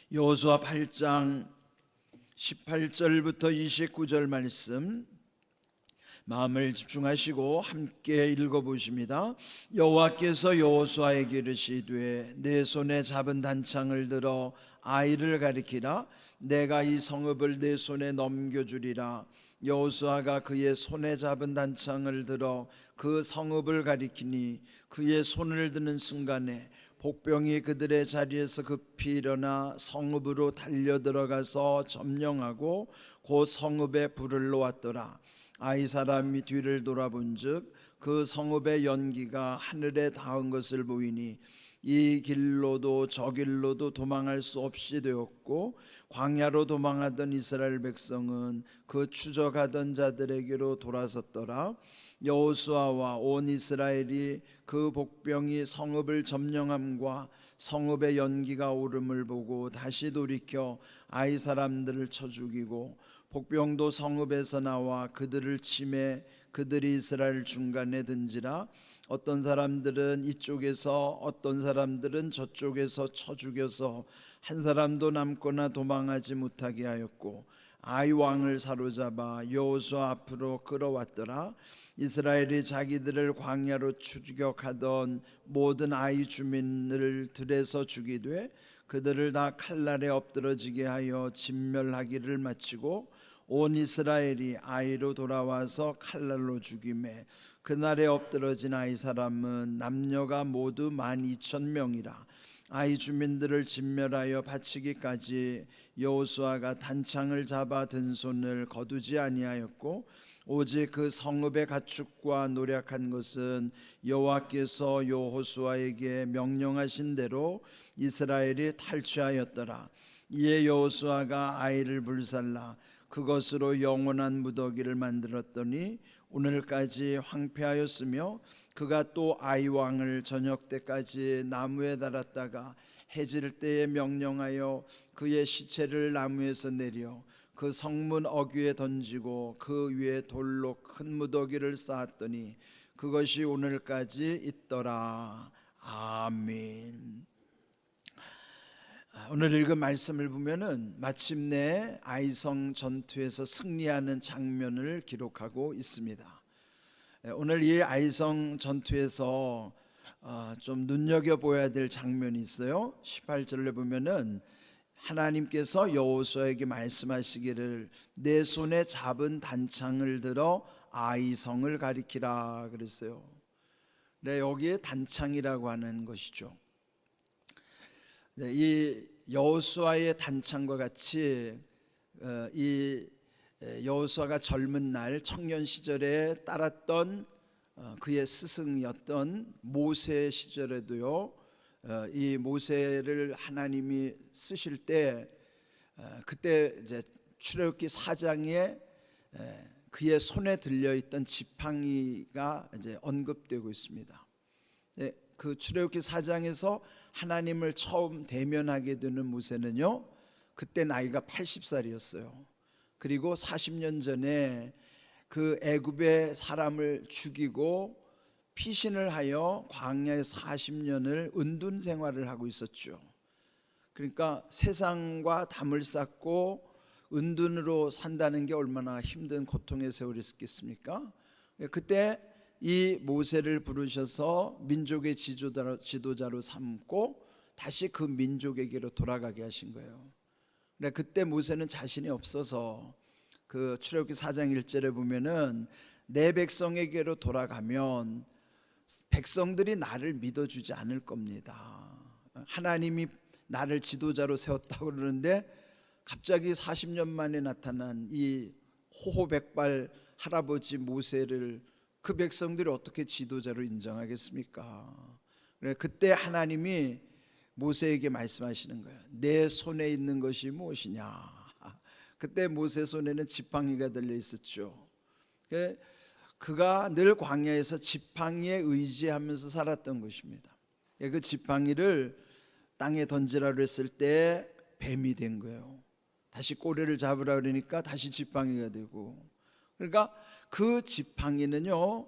여호수아 8장 18절부터 29절 말씀 마음을 집중하시고 함께 읽어보십니다. 여호와께서 여호수아에게 이르시되 내 손에 잡은 단창을 들어 아이를 가리키라. 내가 이 성읍을 내 손에 넘겨주리라. 여호수아가 그의 손에 잡은 단창을 들어 그 성읍을 가리키니 그의 손을 드는 순간에 복병이 그들의 자리에서 급히 일어나 성읍으로 달려들어가서 점령하고 곧 성읍에 불을 놓았더라. 아이 사람이 뒤를 돌아본즉 그 성읍의 연기가 하늘에 닿은 것을 보이니 이 길로도 저 길로도 도망할 수 없이 되었고 광야로 도망하던 이스라엘 백성은 그 추적하던 자들에게로 돌아섰더라. 여호수아와 온 이스라엘이 그 복병이 성읍을 점령함과 성읍의 연기가 오름을 보고 다시 돌이켜 아이 사람들을 쳐 죽이고 복병도 성읍에서 나와 그들을 치매 그들이 이스라엘 중간에 든지라. 어떤 사람들은 이쪽에서 어떤 사람들은 저쪽에서 쳐 죽여서 한 사람도 남거나 도망하지 못하게 하였고 아이 왕을 사로잡아 여호수아 앞으로 끌어왔더라. 이스라엘이 자기들을 광야로 추격하던 모든 아이 주민을 들에서 죽이되 그들을 다 칼날에 엎드러지게 하여 진멸하기를 마치고 온 이스라엘이 아이로 돌아와서 칼날로 죽이매 그날에 엎드러진 아이 사람은 남녀가 모두 12,000명이라. 아이 주민들을 진멸하여 바치기까지 여호수아가 단창을 잡아 든 손을 거두지 아니하였고 오직 그 성읍의 가축과 노력한 것은 여호와께서 여호수아에게 명령하신 대로 이스라엘이 탈취하였더라. 이에 여호수아가 아이를 불살라 그것으로 영원한 무더기를 만들었더니 오늘까지 황폐하였으며 그가 또 아이 왕을 저녁 때까지 나무에 달았다가 해질 때에 명령하여 그의 시체를 나무에서 내려 그 성문 어귀에 던지고 그 위에 돌로 큰 무더기를 쌓았더니 그것이 오늘까지 있더라. 아멘. 오늘 읽은 말씀을 보면은 마침내 아이성 전투에서 승리하는 장면을 기록하고 있습니다. 오늘 이 아이성 전투에서 좀 눈여겨보아야 될 장면이 있어요. 18절에 보면은 하나님께서 여호수아에게 말씀하시기를 내 손에 잡은 단창을 들어 아이성을 가리키라 그랬어요. 네, 여기에 단창이라고 하는 것이죠. 이 여호수아의 단창과 같이 이 여호수아가 젊은 날 청년 시절에 따랐던 그의 스승이었던 모세 시절에도요, 이 모세를 하나님이 쓰실 때 그때 이제 출애굽기 4장에 그의 손에 들려 있던 지팡이가 이제 언급되고 있습니다. 그 출애굽기 4장에서 하나님을 처음 대면하게 되는 모세는요, 그때 나이가 80살이었어요. 그리고 40년 전에 그 애굽의 사람을 죽이고 피신을 하여 광야에 40년을 은둔 생활을 하고 있었죠. 그러니까 세상과 담을 쌓고 은둔으로 산다는 게 얼마나 힘든 고통의 세월이었겠습니까? 그때 이 모세를 부르셔서 민족의 지도자로 삼고 다시 그 민족에게로 돌아가게 하신 거예요. 그때 모세는 자신이 없어서 그 출애굽기 4장 1절에 보면은 내 백성에게로 돌아가면 백성들이 나를 믿어주지 않을 겁니다. 하나님이 나를 지도자로 세웠다고 그러는데 갑자기 40년 만에 나타난 이 호호백발 할아버지 모세를 그 백성들이 어떻게 지도자로 인정하겠습니까? 그때 하나님이 모세에게 말씀하시는 거예요. 내 손에 있는 것이 무엇이냐? 그때 모세 손에는 지팡이가 들려 있었죠. 그가 늘 광야에서 지팡이에 의지하면서 살았던 것입니다. 그 지팡이를 땅에 던지라고 했을 때 뱀이 된 거예요. 다시 꼬리를 잡으라 그러니까 다시 지팡이가 되고. 그러니까 그 지팡이는요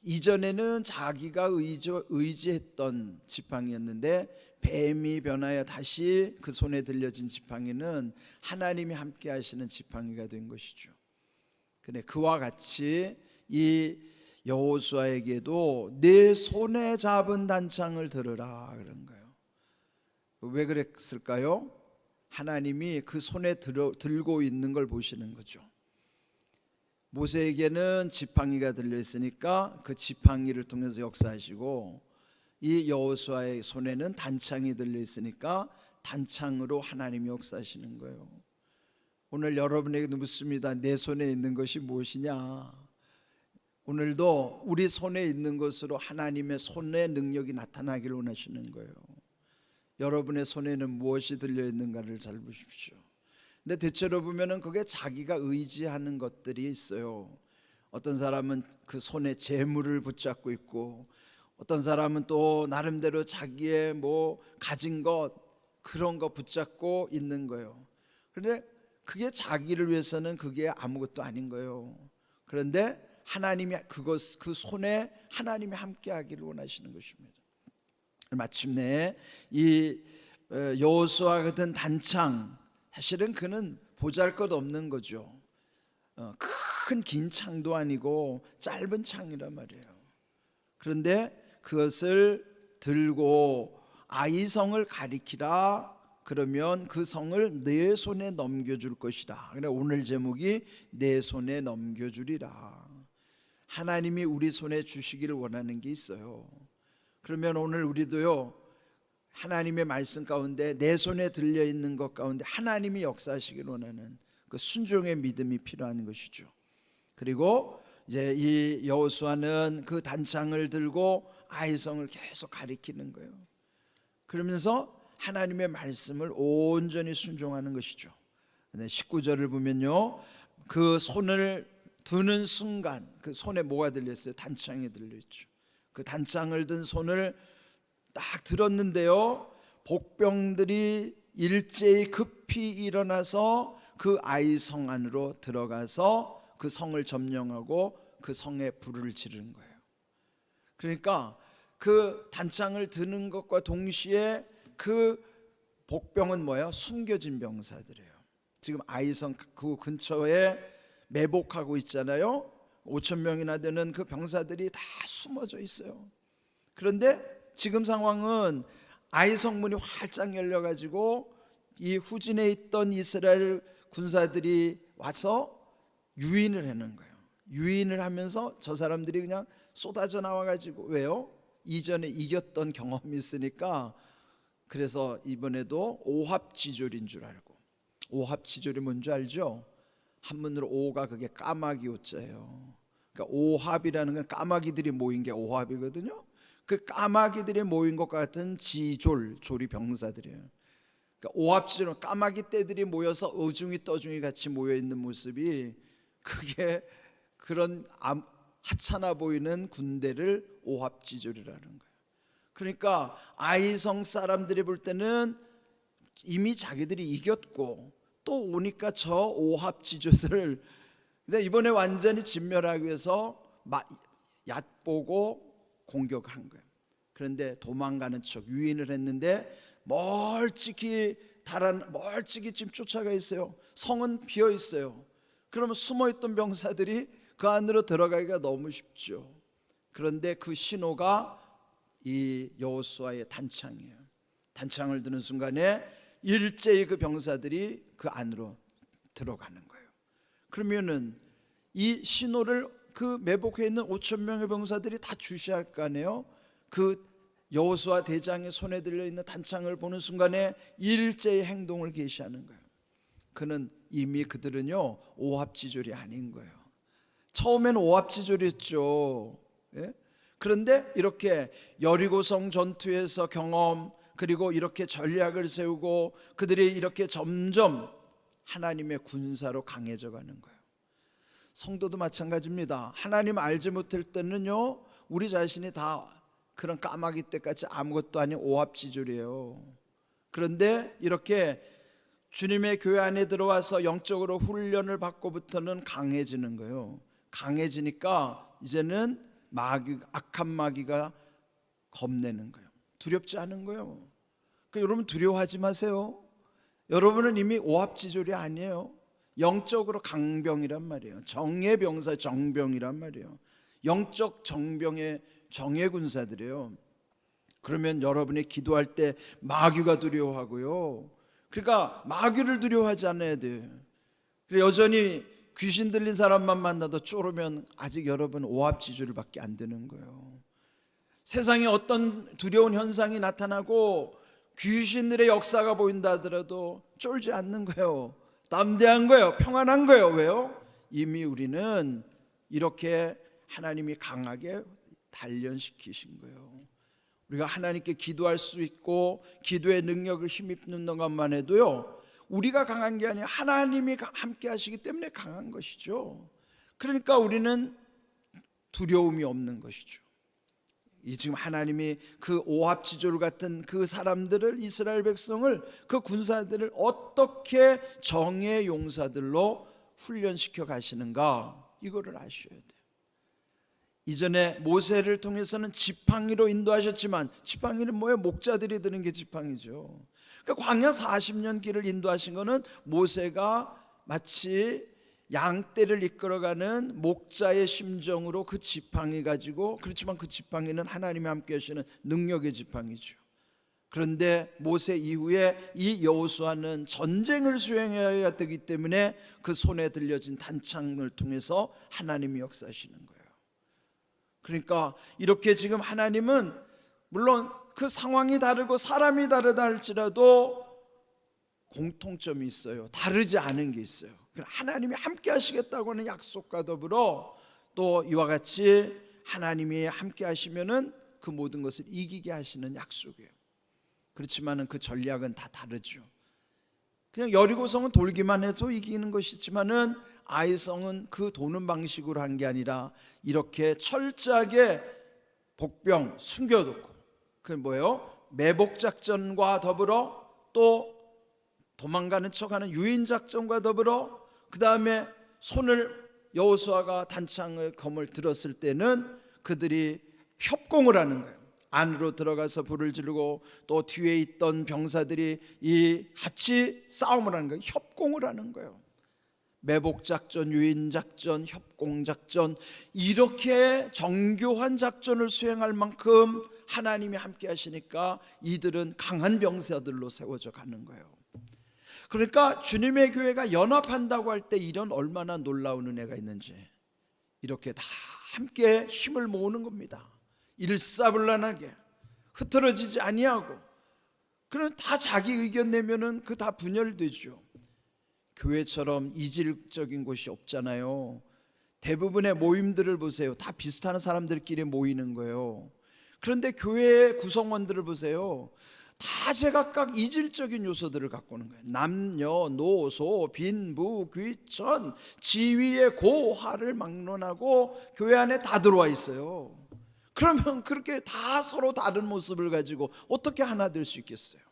이전에는 자기가 의지했던 지팡이였는데 뱀이 변하여 다시 그 손에 들려진 지팡이는 하나님이 함께 하시는 지팡이가 된 것이죠. 근데 그와 같이 이 여호수아에게도 내 손에 잡은 단창을 들으라 그런 거예요. 왜 그랬을까요? 하나님이 그 손에 들고 있는 걸 보시는 거죠. 모세에게는 지팡이가 들려 있으니까 그 지팡이를 통해서 역사하시고, 이 여호수아의 손에는 단창이 들려 있으니까 단창으로 하나님이 역사하시는 거예요. 오늘 여러분에게 묻습니다. 내 손에 있는 것이 무엇이냐? 오늘도 우리 손에 있는 것으로 하나님의 손의 능력이 나타나기를 원하시는 거예요. 여러분의 손에는 무엇이 들려 있는가를 잘 보십시오. 근데 대체로 보면은 그게 자기가 의지하는 것들이 있어요. 어떤 사람은 그 손에 재물을 붙잡고 있고, 어떤 사람은 또 나름대로 자기의 뭐 가진 것, 그런 거 붙잡고 있는 거예요. 그런데 그게 자기를 위해서는 그게 아무것도 아닌 거예요. 그런데 하나님이 그 손에 하나님이 함께 하기를 원하시는 것입니다. 마침내 이 여호수아 같은 단창, 사실은 그는 보잘것없는 거죠. 큰 긴 창도 아니고 짧은 창이란 말이에요. 그런데 그것을 들고 아이성을 가리키라, 그러면 그 성을 내 손에 넘겨줄 것이다. 그래, 오늘 제목이 내 손에 넘겨주리라. 하나님이 우리 손에 주시기를 원하는 게 있어요. 그러면 오늘 우리도요, 하나님의 말씀 가운데 내 손에 들려있는 것 가운데 하나님이 역사하시길 원하는 그 순종의 믿음이 필요한 것이죠. 그리고 이제 이 여호수아는 그 단창을 들고 아이성을 계속 가리키는 거예요. 그러면서 하나님의 말씀을 온전히 순종하는 것이죠. 19절을 보면요, 그 손을 드는 순간 그 손에 뭐가 들렸어요? 단창이 들려있죠. 그 단창을 든 손을 딱 들었는데요, 복병들이 일제히 급히 일어나서 그 아이성 안으로 들어가서 그 성을 점령하고 그 성에 불을 지르는 거예요. 그러니까 그 단창을 드는 것과 동시에 그 복병은 뭐예요? 숨겨진 병사들이에요. 지금 아이성 그 근처에 매복하고 있잖아요. 5천 명이나 되는 그 병사들이 다 숨어져 있어요. 그런데 지금 상황은 아이성 문이 활짝 열려가지고 이 후진에 있던 이스라엘 군사들이 와서 유인을 하는 거예요. 유인을 하면서 저 사람들이 그냥 쏟아져 나와가지고, 왜요? 이전에 이겼던 경험이 있으니까. 그래서 이번에도 오합지졸인 줄 알고. 오합지졸이 뭔지 알죠? 한문으로 오가 그게 까마귀 오자예요. 그러니까 오합이라는 건 까마귀들이 모인 게 오합이거든요. 그 까마귀들이 모인 것 같은 졸이 병사들이에요. 그러니까 오합지졸은 까마귀 떼들이 모여서 어중이 떠중이 같이 모여 있는 모습이, 그게 그런 하찮아 보이는 군대를 오합지졸이라는 거예요. 그러니까 아이성 사람들이 볼 때는 이미 자기들이 이겼고 또 오니까 저 오합지졸들을 이번에 완전히 진멸하기 위해서 얕보고 공격한 거예요. 그런데 도망가는 척 유인을 했는데 멀찍이 지금 쫓아가 있어요. 성은 비어 있어요. 그러면 숨어있던 병사들이 그 안으로 들어가기가 너무 쉽죠. 그런데 그 신호가 이 여호수아의 단창이에요. 단창을 드는 순간에 일제히 그 병사들이 그 안으로 들어가는 거예요. 그러면은 이 신호를 그 매복해 있는 5천 명의 병사들이 다 주시할 거 아니에요. 그 여호수아 대장의 손에 들려 있는 단창을 보는 순간에 일제히 행동을 개시하는 거예요. 그는 이미 그들은요 오합지졸이 아닌 거예요. 처음에는 오합지졸이었죠. 예? 그런데 이렇게 여리고성 전투에서 경험, 그리고 이렇게 전략을 세우고 그들이 이렇게 점점 하나님의 군사로 강해져 가는 거예요. 성도도 마찬가지입니다. 하나님 알지 못할 때는요 우리 자신이 다 그런 까마귀 떼같이 아무것도 아닌 오합지졸이에요. 그런데 이렇게 주님의 교회 안에 들어와서 영적으로 훈련을 받고부터는 강해지는 거예요. 강해지니까 이제는 악한 마귀가 겁내는 거예요. 두렵지 않은 거예요. 그러니까 여러분 두려워하지 마세요. 여러분은 이미 오합지졸이 아니에요. 영적으로 강병이란 말이에요. 정의 병사, 정병이란 말이에요. 영적 정병의 정예 군사들이에요. 그러면 여러분이 기도할 때 마귀가 두려워하고요. 그러니까 마귀를 두려워하지 않아야 돼요. 여전히 귀신 들린 사람만 만나도 쫄으면 아직 여러분 오합지졸밖에 안 되는 거예요. 세상에 어떤 두려운 현상이 나타나고 귀신들의 역사가 보인다 하더라도 쫄지 않는 거예요. 담대한 거예요. 평안한 거예요. 왜요? 이미 우리는 이렇게 하나님이 강하게 단련시키신 거예요. 우리가 하나님께 기도할 수 있고 기도의 능력을 힘입는 것만 해도요, 우리가 강한 게 아니라 하나님이 함께 하시기 때문에 강한 것이죠. 그러니까 우리는 두려움이 없는 것이죠. 이 지금 하나님이 그 오합지졸 같은 그 사람들을, 이스라엘 백성을, 그 군사들을 어떻게 정의 용사들로 훈련시켜 가시는가, 이거를 아셔야 돼요. 이전에 모세를 통해서는 지팡이로 인도하셨지만, 지팡이는 뭐예요? 목자들이 드는 게 지팡이죠. 그러니까 광야 40년 길을 인도하신 거는 모세가 마치 양떼를 이끌어가는 목자의 심정으로 그 지팡이 가지고, 그렇지만 그 지팡이는 하나님이 함께 하시는 능력의 지팡이죠. 그런데 모세 이후에 이 여호수아는 전쟁을 수행해야 되기 때문에 그 손에 들려진 단창을 통해서 하나님이 역사하시는 거예요. 그러니까 이렇게 지금 하나님은 물론 그 상황이 다르고 사람이 다르다 할지라도 공통점이 있어요. 다르지 않은 게 있어요. 하나님이 함께 하시겠다고 하는 약속과 더불어 또 이와 같이 하나님이 함께 하시면은 그 모든 것을 이기게 하시는 약속이에요. 그렇지만은 그 전략은 다 다르죠. 그냥 여리고성은 돌기만 해서 이기는 것이지만은 아이성은 그 도는 방식으로 한 게 아니라 이렇게 철저하게 복병 숨겨놓고, 그게 뭐예요? 매복 작전과 더불어 또 도망가는 척하는 유인 작전과 더불어, 그 다음에 손을, 여호수아가 단창을 검을 들었을 때는 그들이 협공을 하는 거예요. 안으로 들어가서 불을 지르고 또 뒤에 있던 병사들이 같이 싸움을 하는 거예요. 협공을 하는 거예요. 매복작전, 유인작전, 협공작전, 이렇게 정교한 작전을 수행할 만큼 하나님이 함께 하시니까 이들은 강한 병사들로 세워져 가는 거예요. 그러니까 주님의 교회가 연합한다고 할 때 이런 얼마나 놀라운 은혜가 있는지, 이렇게 다 함께 힘을 모으는 겁니다. 일사불란하게 흐트러지지 아니하고. 그럼 다 자기 의견 내면은 그 다 분열되죠. 교회처럼 이질적인 곳이 없잖아요. 대부분의 모임들을 보세요. 다 비슷한 사람들끼리 모이는 거예요. 그런데 교회의 구성원들을 보세요. 다 제각각 이질적인 요소들을 갖고 오는 거예요. 남녀, 노소, 빈부, 귀천, 지위의 고하를 막론하고 교회 안에 다 들어와 있어요. 그러면 그렇게 다 서로 다른 모습을 가지고 어떻게 하나 될 수 있겠어요?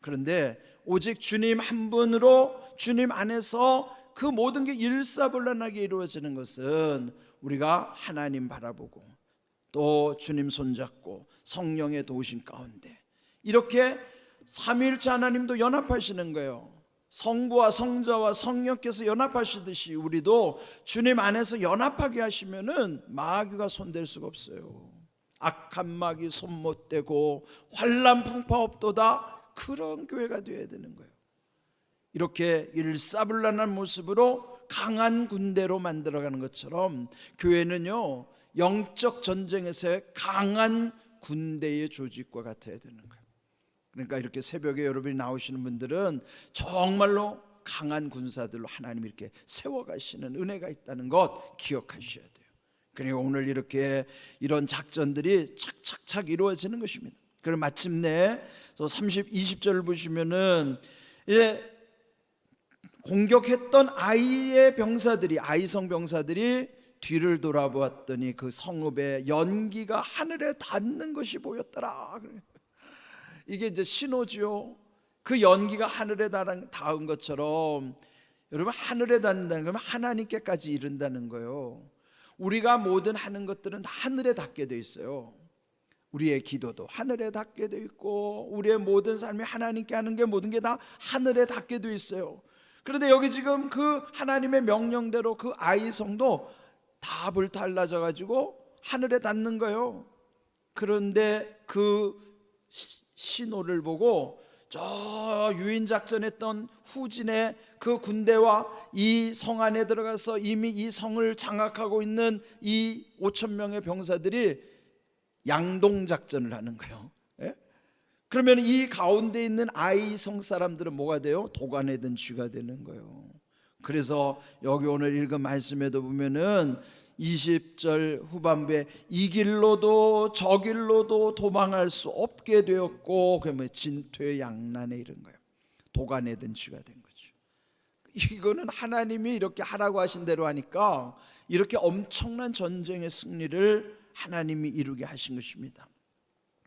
그런데 오직 주님 한 분으로, 주님 안에서 그 모든 게 일사불란하게 이루어지는 것은 우리가 하나님 바라보고 또 주님 손잡고 성령의 도우심 가운데 이렇게 삼위일체 하나님도 연합하시는 거예요. 성부와 성자와 성령께서 연합하시듯이 우리도 주님 안에서 연합하게 하시면은 마귀가 손댈 수가 없어요. 악한 마귀 손 못 대고 환난 풍파 없도다, 그런 교회가 되어야 되는 거예요. 이렇게 일사불란한 모습으로 강한 군대로 만들어가는 것처럼 교회는요, 영적 전쟁에서의 강한 군대의 조직과 같아야 되는 거예요. 그러니까 이렇게 새벽에 여러분이 나오시는 분들은 정말로 강한 군사들로 하나님이 이렇게 세워가시는 은혜가 있다는 것 기억하셔야 돼요. 그러니까 오늘 이렇게 이런 작전들이 착착착 이루어지는 것입니다. 그리고 마침내 20절을 보시면은 이제 공격했던 아이의 병사들이, 아이성 병사들이 뒤를 돌아보았더니 그 성읍의 연기가 하늘에 닿는 것이 보였더라. 이게 이제 신호죠. 그 연기가 하늘에 닿은 것처럼 여러분, 하늘에 닿는다는 건 하나님께까지 이른다는 거예요. 우리가 모든 하는 것들은 다 하늘에 닿게 돼 있어요. 우리의 기도도 하늘에 닿게 돼 있고, 우리의 모든 삶이 하나님께 하는 게 모든 게 다 하늘에 닿게 돼 있어요. 그런데 여기 지금 그 하나님의 명령대로 그 아이 성도 다 불탈라져 가지고 하늘에 닿는 거예요. 그런데 그 신호를 보고 저 유인작전했던 후진의 그 군대와 이 성 안에 들어가서 이미 이 성을 장악하고 있는 이 5천 명의 병사들이 양동작전을 하는 거예요. 예? 그러면 이 가운데 있는 아이 성 사람들은 뭐가 돼요? 도간에 든 쥐가 되는 거예요. 그래서 여기 오늘 읽은 말씀에도 보면은 20절 후반부에 이 길로도 저 길로도 도망할 수 없게 되었고, 그러면 진퇴양난에 이른 거예요. 도간에 든 쥐가 된 거죠. 이거는 하나님이 이렇게 하라고 하신 대로 하니까 이렇게 엄청난 전쟁의 승리를 하나님이 이루게 하신 것입니다.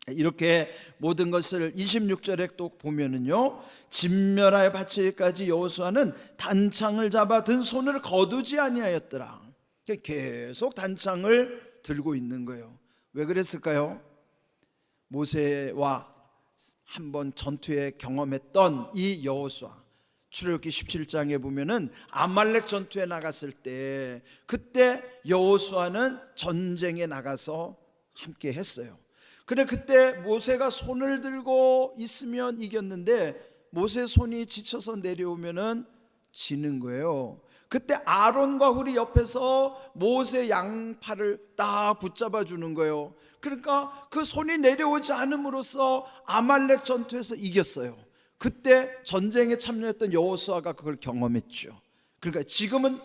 이렇게 모든 것을 26절에 또 보면은요, 진멸하여 바치기까지 여호수아는 단창을 잡아 든 손을 거두지 아니하였더라. 계속 단창을 들고 있는 거예요. 왜 그랬을까요? 모세와 한번 전투에 경험했던 이 여호수아, 출애굽기 17장에 보면은 아말렉 전투에 나갔을 때, 그때 여호수아는 전쟁에 나가서 함께 했어요. 그래, 그때 모세가 손을 들고 있으면 이겼는데 모세 손이 지쳐서 내려오면은 지는 거예요. 그때 아론과 훌이 옆에서 모세 양팔을 딱 붙잡아 주는 거예요. 그러니까 그 손이 내려오지 않음으로써 아말렉 전투에서 이겼어요. 그때 전쟁에 참여했던 여호수아가 그걸 경험했죠. 그러니까 지금은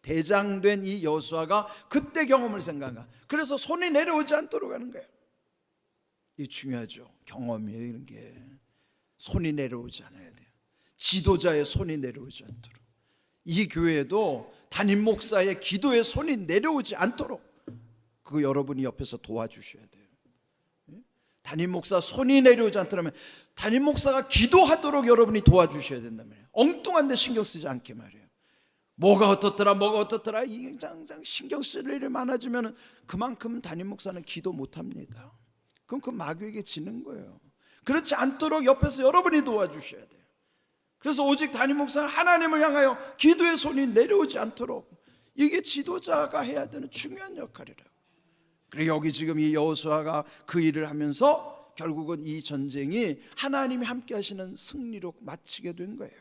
대장된 이 여호수아가 그때 경험을 생각한, 그래서 손이 내려오지 않도록 하는 거예요. 이 중요하죠. 경험이에요. 이런 게 손이 내려오지 않아야 돼요. 지도자의 손이 내려오지 않도록. 이 교회에도 담임 목사의 기도의 손이 내려오지 않도록 그거 여러분이 옆에서 도와주셔야 돼요. 담임 목사 손이 내려오지 않더라면 담임 목사가 기도하도록 여러분이 도와주셔야 된단 말이에요. 엉뚱한 데 신경 쓰지 않게 말이에요. 뭐가 어떻더라 이게 신경 쓸 일이 많아지면 그만큼 담임 목사는 기도 못합니다. 그럼 그 마귀에게 지는 거예요. 그렇지 않도록 옆에서 여러분이 도와주셔야 돼요. 그래서 오직 담임 목사는 하나님을 향하여 기도의 손이 내려오지 않도록, 이게 지도자가 해야 되는 중요한 역할이라고. 그리고 여기 지금 이 여호수아가 그 일을 하면서 결국은 이 전쟁이 하나님이 함께 하시는 승리로 마치게 된 거예요.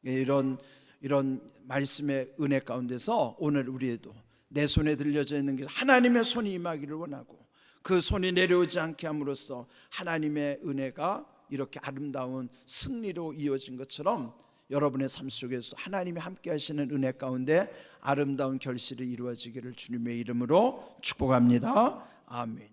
이런 말씀의 은혜 가운데서 오늘 우리에도 내 손에 들려져 있는 게 하나님의 손이 임하기를 원하고, 그 손이 내려오지 않게 함으로써 하나님의 은혜가 이렇게 아름다운 승리로 이어진 것처럼 여러분의 삶 속에서 하나님이 함께 하시는 은혜 가운데 아름다운 결실이 이루어지기를 주님의 이름으로 축복합니다. 아멘.